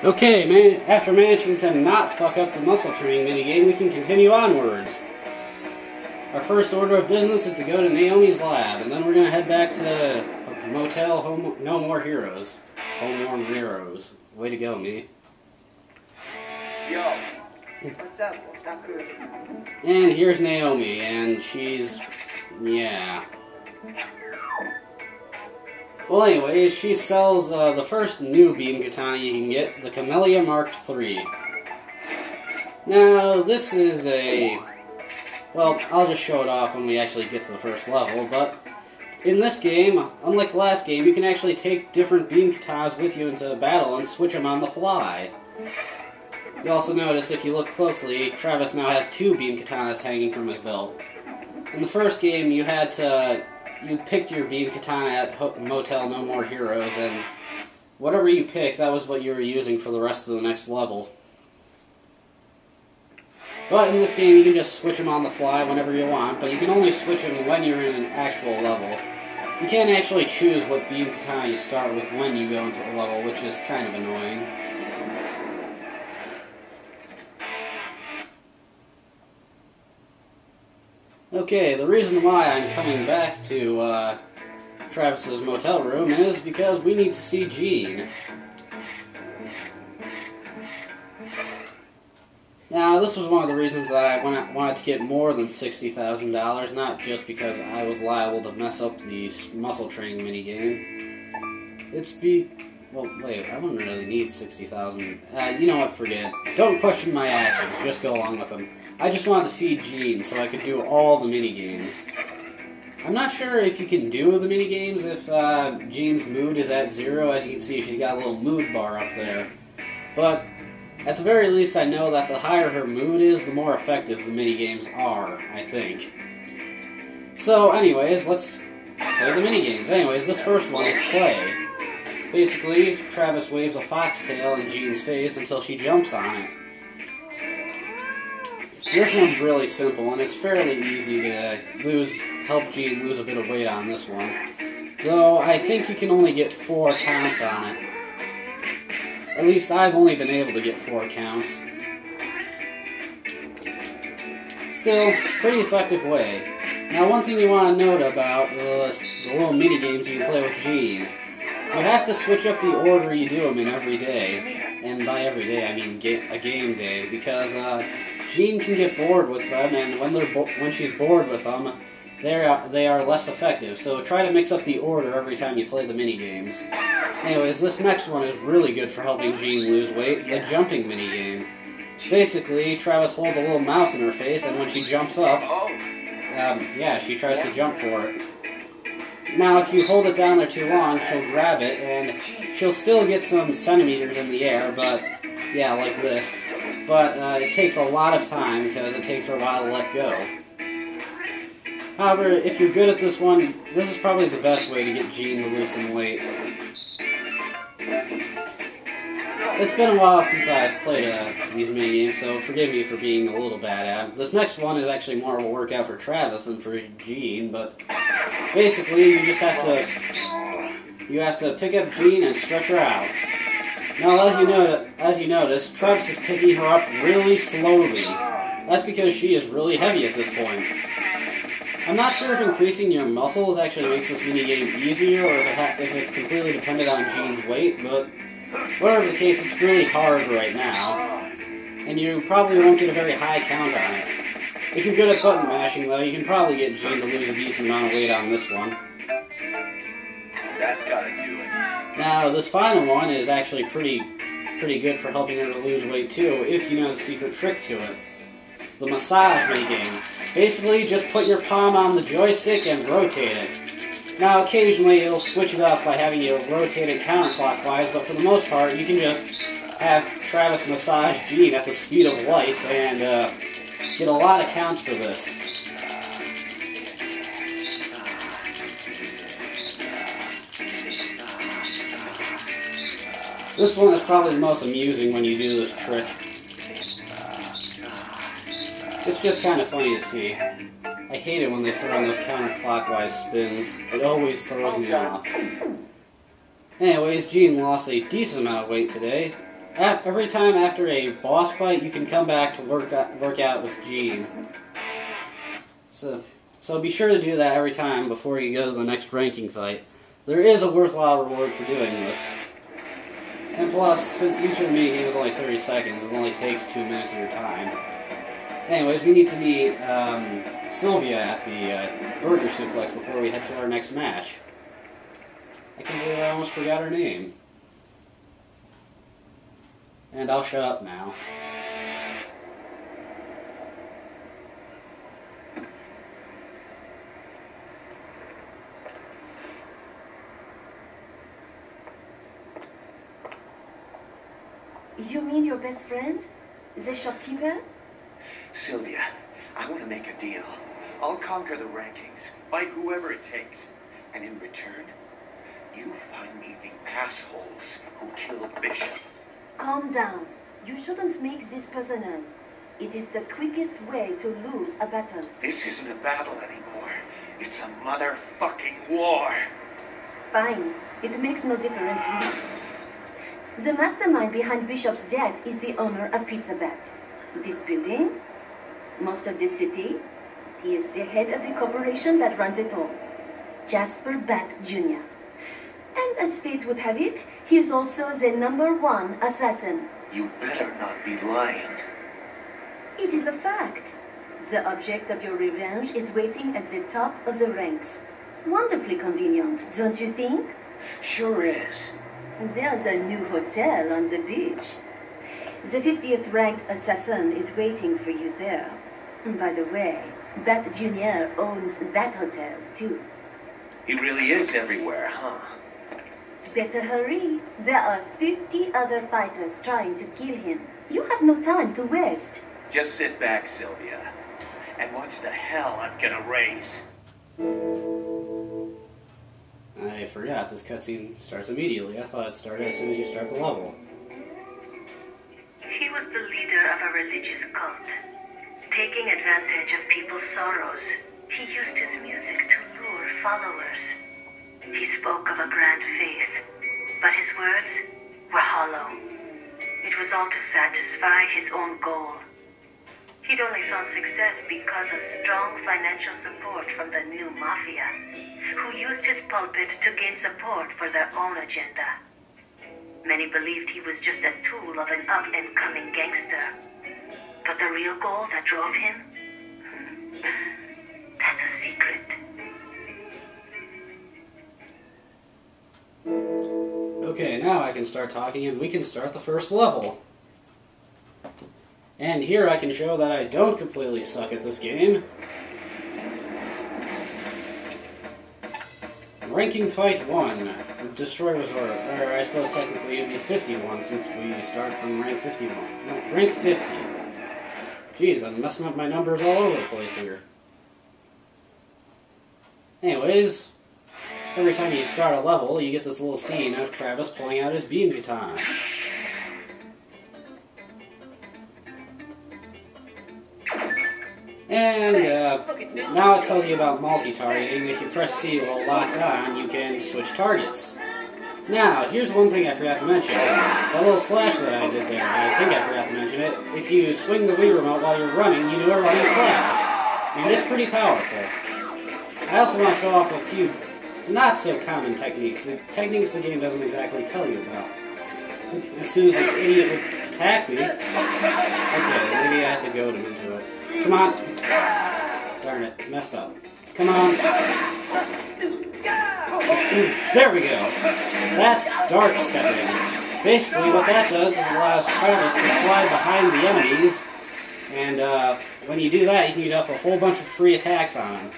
Okay, man, after managing to not fuck up the muscle training minigame, we can continue onwards. Our first order of business is to go to Naomi's lab, and then we're going to head back to Motel No More Heroes. Home More Heroes. Way to go, me. Yo, what's up, Otaku? And here's Naomi, and she's... yeah. Well, anyways, she sells the first new beam katana you can get, the Camellia Mark III. Now, this is a... well, I'll just show it off when we actually get to the first level, but in this game, unlike the last game, you can actually take different beam katanas with you into battle and switch them on the fly. You also notice, if you look closely, Travis now has 2 beam katanas hanging from his belt. In the first game, you had to... you picked your beam katana at Motel No More Heroes, and whatever you picked, that was what you were using for the rest of the next level. But in this game, you can just switch them on the fly whenever you want, but you can only switch them when you're in an actual level. You can't actually choose what beam katana you start with when you go into a level, which is kind of annoying. Okay, the reason why I'm coming back to Travis's motel room is because we need to see Jean. Now, this was one of the reasons that I wanted to get more than $60,000, not just because I was liable to mess up the muscle training minigame. Well, wait, I wouldn't really need $60,000. You know what, forget. Don't question my actions, just go along with them. I just wanted to feed Jean so I could do all the minigames. I'm not sure if you can do the minigames if Jean's mood is at 0. As you can see, she's got a little mood bar up there. But at the very least, I know that the higher her mood is, the more effective the minigames are, I think. So, anyways, let's play the minigames. Anyways, this first one is play. Basically, Travis waves a foxtail in Jean's face until she jumps on it. This one's really simple, and it's fairly easy to help Jean lose a bit of weight on this one. Though, I think you can only get 4 counts on it. At least I've only been able to get 4 counts. Still, pretty effective way. Now, one thing you want to note about the little mini-games you can play with Jean. You have to switch up the order you do them in every day. And by every day, I mean a game day, because Jean can get bored with them, and when she's bored with them, they are less effective. So try to mix up the order every time you play the mini-games. Anyways, this next one is really good for helping Jean lose weight, the jumping minigame. Basically, Travis holds a little mouse in her face, and when she jumps up, yeah, she tries to jump for it. Now, if you hold it down there too long, she'll grab it, and she'll still get some centimeters in the air, but, yeah, like this. But it takes a lot of time, because it takes her a while to let go. However, if you're good at this one, this is probably the best way to get Jean to lose some weight. It's been a while since I've played these minigames, so forgive me for being a little bad at them. This next one is actually more of a workout for Travis than for Jean, but basically you just have to pick up Jean and stretch her out. Now, as you notice, Travis is picking her up really slowly. That's because she is really heavy at this point. I'm not sure if increasing your muscles actually makes this minigame easier, or if it's completely dependent on Jean's weight, but whatever the case, it's really hard right now, and you probably won't get a very high count on it. If you're good at button mashing, though, you can probably get Jean to lose a decent amount of weight on this one. That's gotta do it. Now, this final one is actually pretty good for helping her to lose weight, too, if you know the secret trick to it. The massage minigame. Basically, just put your palm on the joystick and rotate it. Now, occasionally it'll switch it up by having you rotate it counterclockwise, but for the most part, you can just have Travis massage Jean at the speed of light and get a lot of counts for this. This one is probably the most amusing when you do this trick. It's just kind of funny to see. I hate it when they throw in those counterclockwise spins. It always throws me off. Anyways, Jean lost a decent amount of weight today. Every time after a boss fight, you can come back to work out with Gene. So be sure to do that every time before you go to the next ranking fight. There is a worthwhile reward for doing this. And plus, since each of the minigames is only 30 seconds, it only takes 2 minutes of your time. Anyways, we need to meet Sylvia at the Burger Suplex before we head to our next match. I can't believe I almost forgot her name. And I'll shut up now. You mean your best friend? The shopkeeper? Sylvia, I want to make a deal. I'll conquer the rankings, fight whoever it takes. And in return, you find me the assholes who killed Bishop. Calm down. You shouldn't make this personal. It is the quickest way to lose a battle. This isn't a battle anymore. It's a motherfucking war. Fine. It makes no difference. The mastermind behind Bishop's death is the owner of Pizza Bat. This building, most of this city, he is the head of the corporation that runs it all. Jasper Bat Jr. And as fate would have it, he is also the #1 assassin. You better not be lying. It is a fact. The object of your revenge is waiting at the top of the ranks. Wonderfully convenient, don't you think? Sure is. There's a new hotel on the beach. The 50th ranked assassin is waiting for you there. By the way, Bat Jr. owns that hotel too. He really is everywhere, huh? Better hurry. There are 50 other fighters trying to kill him. You have no time to waste. Just sit back, Sylvia, and watch the hell I'm gonna raise. I forgot, this cutscene starts immediately. I thought it started as soon as you start the level. He was the leader of a religious cult. Taking advantage of people's sorrows, he used his music to lure followers. He spoke of a grand faith, but his words were hollow. It was all to satisfy his own goal. He'd only found success because of strong financial support from the new mafia, who used his pulpit to gain support for their own agenda. Many believed he was just a tool of an up-and-coming gangster. But the real goal that drove him? That's a secret. Okay, now I can start talking and we can start the first level. And here I can show that I don't completely suck at this game. Ranking Fight 1, Destroy Resort, or I suppose technically it would be 51 since we start from rank 51. No, rank 50. Jeez, I'm messing up my numbers all over the place here. Anyways, every time you start a level, you get this little scene of Travis pulling out his beam katana. And now it tells you about multi-targeting. If you press C while locked on, you can switch targets. Now, here's one thing I forgot to mention. That little slash that I did there, I think I forgot to mention it. If you swing the Wii remote while you're running, you do a running slash. And it's pretty powerful. I also want to show off a few not-so-common techniques. The techniques the game doesn't exactly tell you about. As soon as this idiot would attack me... Okay, maybe I have to goad him into it. Come on. Darn it, messed up. Come on. There we go. That's dark stepping. Basically what that does is allows Travis to slide behind the enemies, and when you do that, you can get off a whole bunch of free attacks on them.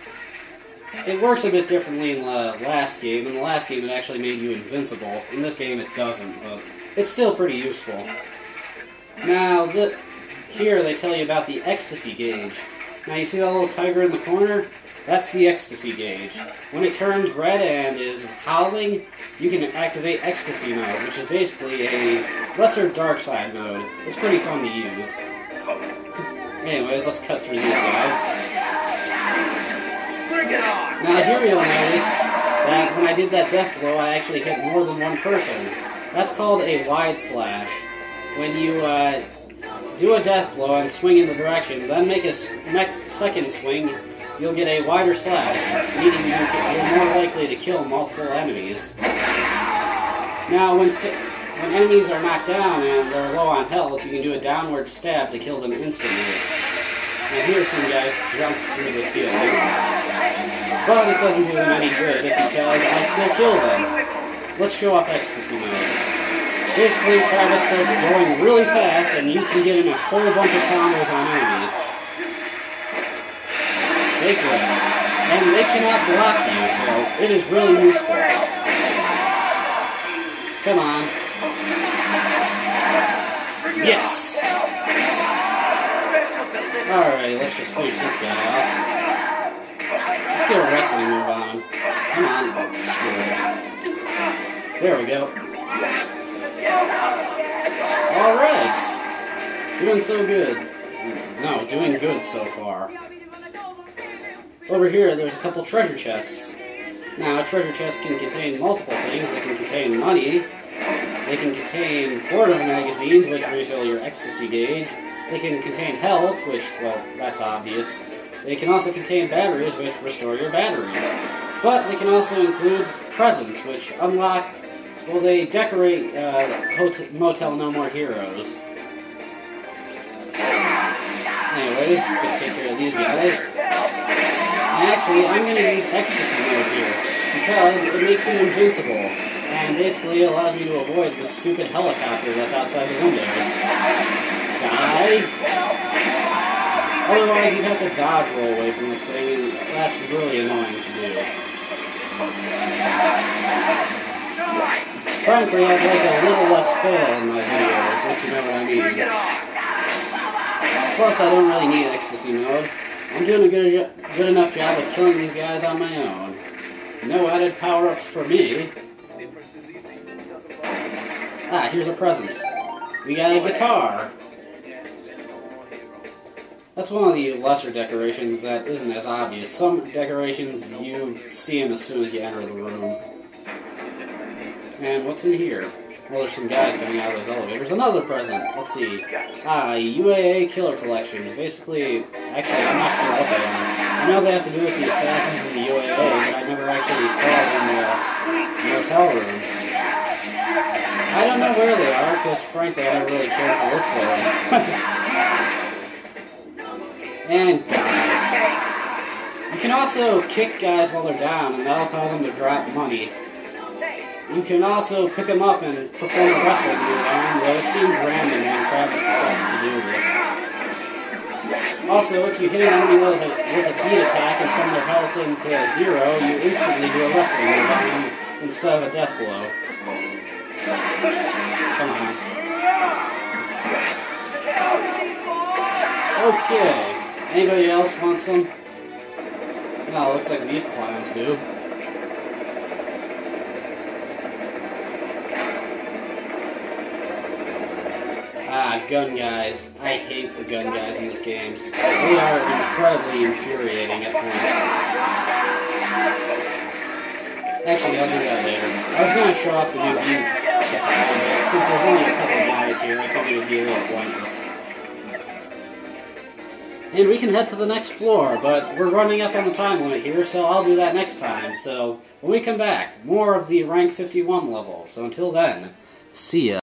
It works a bit differently in the last game. In the last game it actually made you invincible. In this game it doesn't, but it's still pretty useful. Now, here they tell you about the ecstasy gauge. Now you see that little tiger in the corner? That's the ecstasy gauge. When it turns red and is howling, you can activate ecstasy mode, which is basically a lesser dark side mode. It's pretty fun to use. Anyways, let's cut through these guys. Now here you'll notice that when I did that death blow, I actually hit more than one person. That's called a wide slash. when you do a death blow and swing in the direction, then make a next second swing, you'll get a wider slash, meaning you're more likely to kill multiple enemies. Now, when enemies are knocked down and they're low on health, you can do a downward stab to kill them instantly. And here some guys jump through the ceiling. But it doesn't do them any good because I still kill them. Let's show off Ecstasy Mode. Basically, Travis starts going really fast and you can get in a whole bunch of combos on enemies. Take this. And they cannot block you, so it is really useful. Come on. Yes! Alright, let's just finish this guy off. Let's get a wrestling move on him. Come on. Screw it. There we go. Alright! Doing so good. No, doing good so far. Over here, there's a couple treasure chests. Now, treasure chests can contain multiple things. They can contain money. They can contain portable magazines, which refill your ecstasy gauge. They can contain health, which, well, that's obvious. They can also contain batteries, which restore your batteries. But they can also include presents, which unlock, well, they decorate Motel No More Heroes. Anyways, just take care of these guys. Actually, I'm going to use Ecstasy Mode here, because it makes him invincible, and basically allows me to avoid the stupid helicopter that's outside the windows. Die? Otherwise, you'd have to dodge roll away from this thing, and that's really annoying to do. Frankly, I'd like a little less fail in my videos, if you know what I mean. Plus, I don't really need Ecstasy Mode. I'm doing a good enough job of killing these guys on my own. No added power-ups for me. Ah, here's a present. We got a guitar. That's one of the lesser decorations that isn't as obvious. Some decorations, you see them as soon as you enter the room. And what's in here? Well, there's some guys coming out of those elevators. Another present. Let's see. UAA Killer Collection. Basically, actually, I'm not sure what they are. I know they have to do with the assassins in the UAA, but I never actually saw them in the motel room. I don't know where they are, because frankly, I don't really care to look for them. And die. You can also kick guys while they're down, and that'll cause them to drop money. You can also pick them up and perform a wrestling move on them, though it seems random when Travis decides to do this. Also, if you hit an enemy with a beat attack and send their health into 0, you instantly do a wrestling move on them instead of a death blow. Come on. Okay. Anybody else want some? No, it looks like these clowns do. Gun guys. I hate the gun guys in this game. They are incredibly infuriating at points. Actually, I'll do that later. I was going to show off the new view katana, but since there's only a couple of guys here, I thought it would be a little pointless. And we can head to the next floor, but we're running up on the time limit here, so I'll do that next time. So, when we come back, more of the rank 51 level. So until then, see ya.